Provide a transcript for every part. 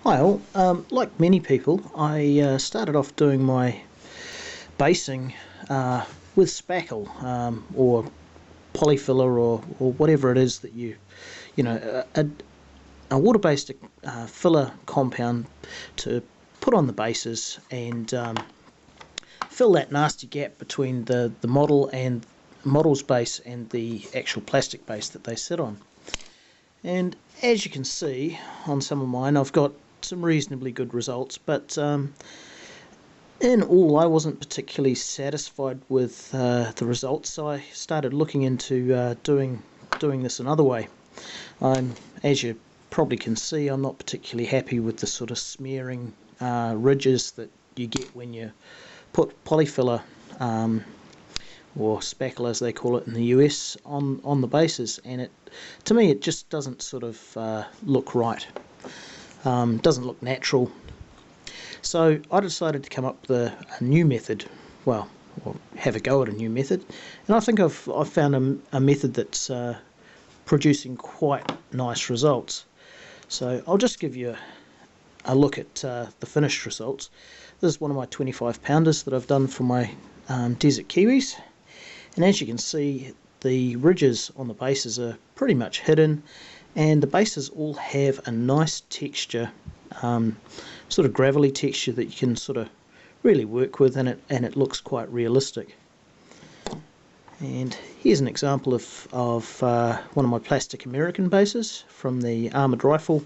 Hi all. Like many people, I started off doing my basing with spackle or polyfiller or whatever it is that a water-based filler compound to put on the bases and fill that nasty gap between the model's base and the actual plastic base that they sit on. And as you can see on some of mine, I've got some reasonably good results, but in all I wasn't particularly satisfied with the results, so I started looking into doing this another way. As you probably can see, I'm not particularly happy with the sort of smearing ridges that you get when you put polyfiller or spackle as they call it in the US on the bases, and to me it just doesn't sort of look right. Doesn't look natural. So I decided to come up with a new method, or have a go at a new method, and I think I've found a method that's producing quite nice results. So I'll just give you a look at the finished results. This is one of my 25 pounders that I've done for my desert kiwis, and as you can see, the ridges on the bases are pretty much hidden, and the bases all have a nice texture, sort of gravelly texture that you can sort of really work with, and it looks quite realistic. And here's an example of one of my plastic American bases from the Armoured Rifle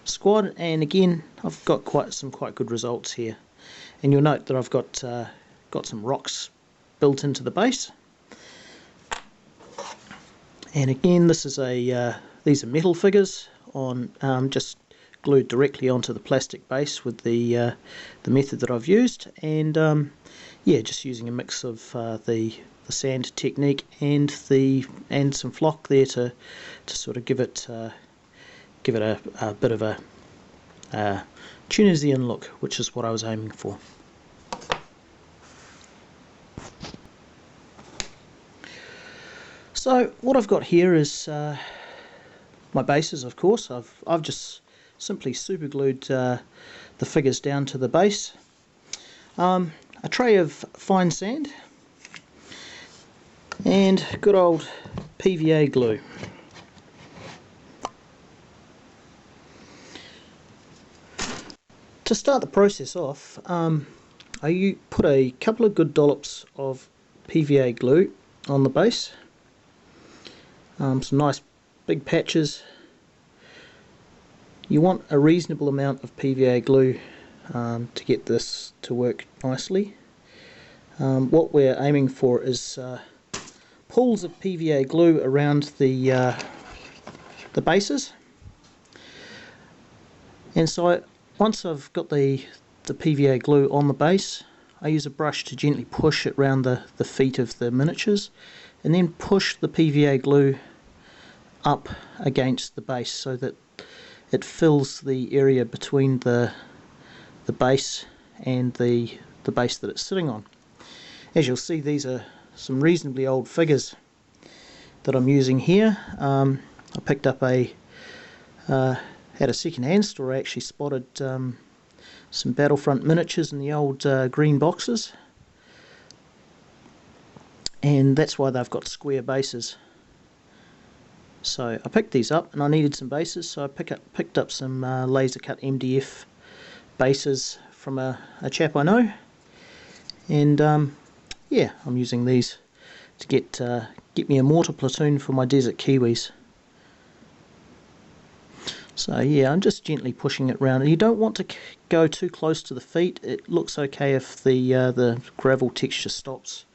squad, and again I've got some quite good results here. And you'll note that I've got some rocks built into the base. And again, these are metal figures on just glued directly onto the plastic base with the method that I've used, and yeah, just using a mix of the sand technique and some flock there to sort of give it a bit of a Tunisian look, which is what I was aiming for. So what I've got here is my bases, of course. I've just simply super glued the figures down to the base. A tray of fine sand and good old PVA glue. To start the process off, I put a couple of good dollops of PVA glue on the base. Some nice big patches. You want a reasonable amount of PVA glue to get this to work nicely. What we're aiming for is pools of PVA glue around the bases. And so once I've got the PVA glue on the base, I use a brush to gently push it around the feet of the miniatures, and then push the PVA glue up against the base so that it fills the area between the base and the base that it's sitting on. As you'll see, these are some reasonably old figures that I'm using here. I picked up at a second-hand store. I actually spotted some Battlefront miniatures in the old green boxes, and that's why they've got square bases. So I picked these up, and I needed some bases, so I picked up some laser cut MDF bases from a chap I know, and yeah, I'm using these to get me a mortar platoon for my desert kiwis. So yeah, I'm just gently pushing it around. You don't want to go too close to the feet. It looks okay if the gravel texture stops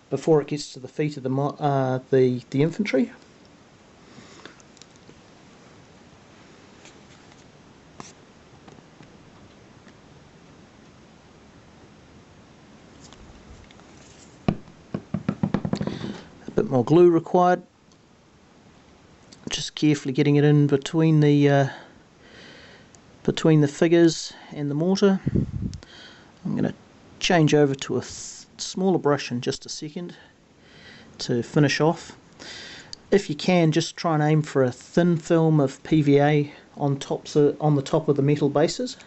before it gets to the feet of the infantry. A bit more glue required. Just carefully getting it in between the figures and the mortar. I'm going to change over to a smaller brush in just a second to finish off. If you can, just try and aim for a thin film of PVA on the top of the metal bases,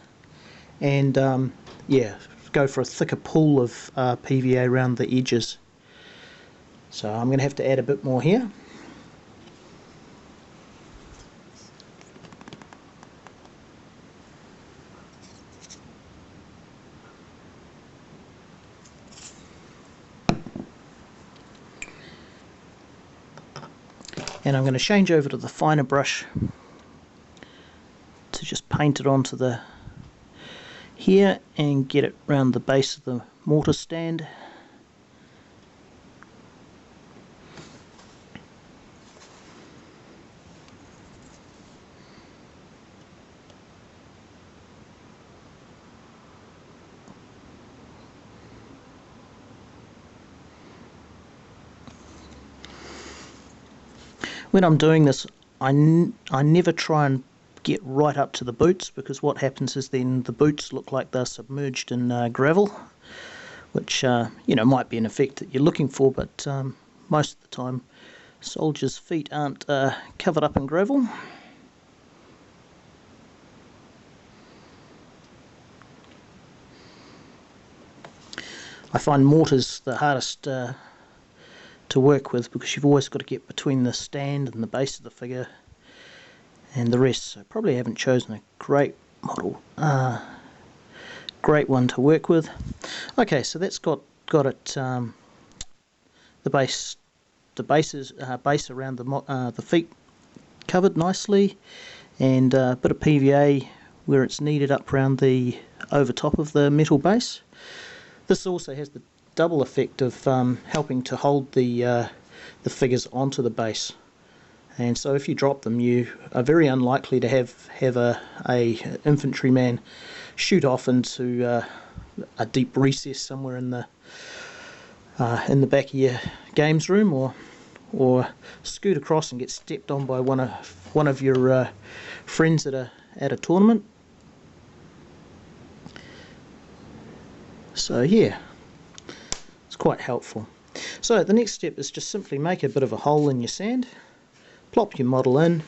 and yeah, go for a thicker pool of PVA around the edges. So I'm going to have to add a bit more here. And I'm going to change over to the finer brush to just paint it onto the here and get it round the base of the mortar stand. When I'm doing this, I never try and get right up to the boots, because what happens is then the boots look like they're submerged in gravel, which you know, might be an effect that you're looking for, but most of the time soldiers' feet aren't covered up in gravel. I find mortar's the hardest to work with, because you've always got to get between the stand and the base of the figure and the rest. So probably haven't chosen a great model, great one to work with. Okay, so that's got it, the base around the feet covered nicely, and a bit of PVA where it's needed up around the over top of the metal base. This also has the double effect of helping to hold the figures onto the base, and so if you drop them, you are very unlikely to have a infantryman shoot off into a deep recess somewhere in the back of your games room, or scoot across and get stepped on by one of your friends at a tournament. So yeah, it's quite helpful. So the next step is just simply make a bit of a hole in your sand, plop your model in,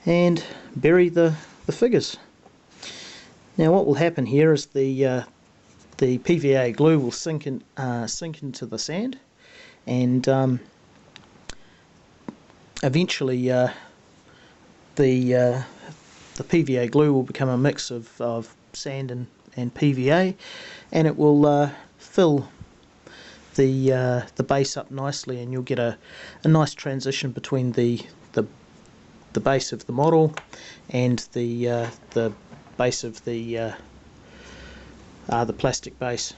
and bury the figures. Now what will happen here is the PVA glue will sink into the sand, and eventually the PVA glue will become a mix of sand and PVA, and it will fill the base up nicely, and you'll get a nice transition between the base of the model and the base of the plastic base.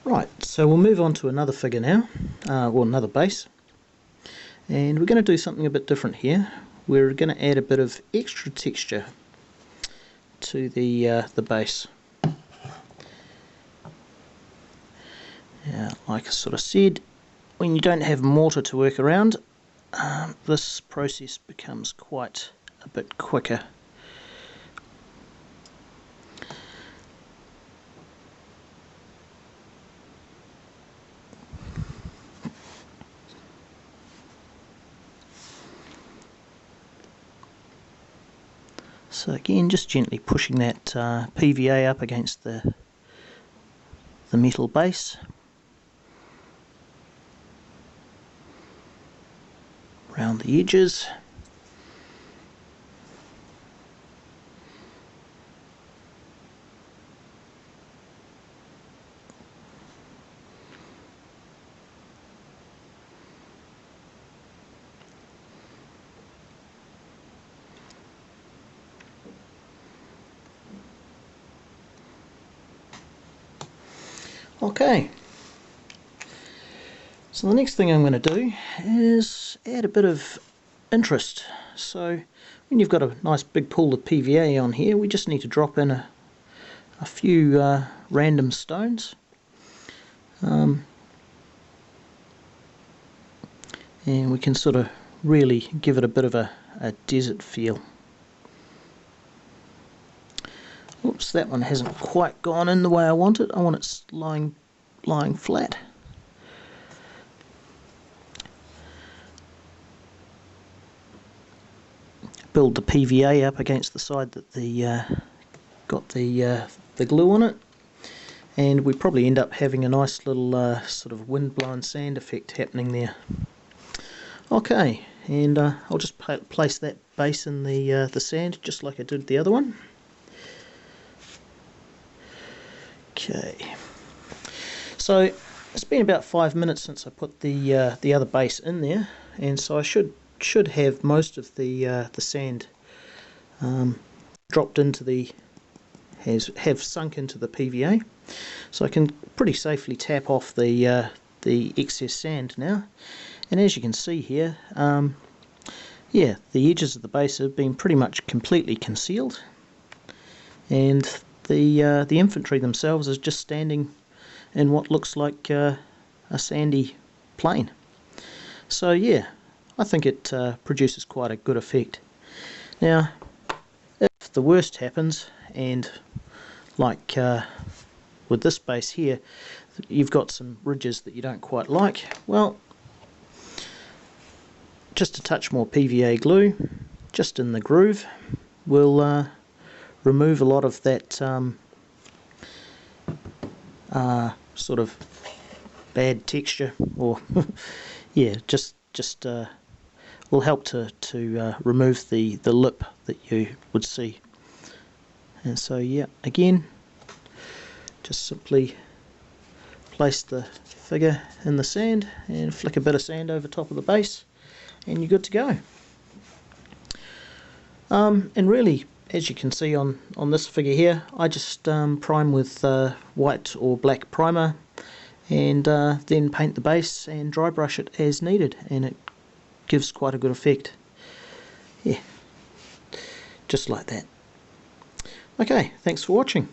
Right, so we'll move on to another figure now, or another base, and we're going to do something a bit different here. We're going to add a bit of extra texture to the base. Like I sort of said, when you don't have mortar to work around, this process becomes quite a bit quicker. So again, just gently pushing that PVA up against the metal base, around the edges. Okay, so the next thing I'm going to do is add a bit of interest. So when you've got a nice big pool of PVA on here, we just need to drop in a few random stones, and we can sort of really give it a bit of a desert feel. Oops, that one hasn't quite gone in the way I want it. I want it lying flat. build the PVA up against the side that got the glue on it, and we probably end up having a nice little sort of wind-blown sand effect happening there. Okay, and I'll just place that base in the sand just like I did the other one. Okay, so it's been about 5 minutes since I put the other base in there, and so I should have most of the sand dropped into have sunk into the PVA, so I can pretty safely tap off the excess sand now. And as you can see here, yeah, the edges of the base have been pretty much completely concealed, and the infantry themselves is just standing in what looks like a sandy plain. So yeah, I think it produces quite a good effect. Now, if the worst happens, and like with this base here, you've got some ridges that you don't quite like, well, just a touch more PVA glue, just in the groove, will remove a lot of that sort of bad texture, or yeah, just will help to remove the lip that you would see. And so yeah, again, just simply place the figure in the sand and flick a bit of sand over top of the base, and you're good to go. And really, as you can see on this figure here, I just prime with white or black primer, and then paint the base and dry brush it as needed, and it gives quite a good effect. Yeah, just like that. Okay, thanks for watching.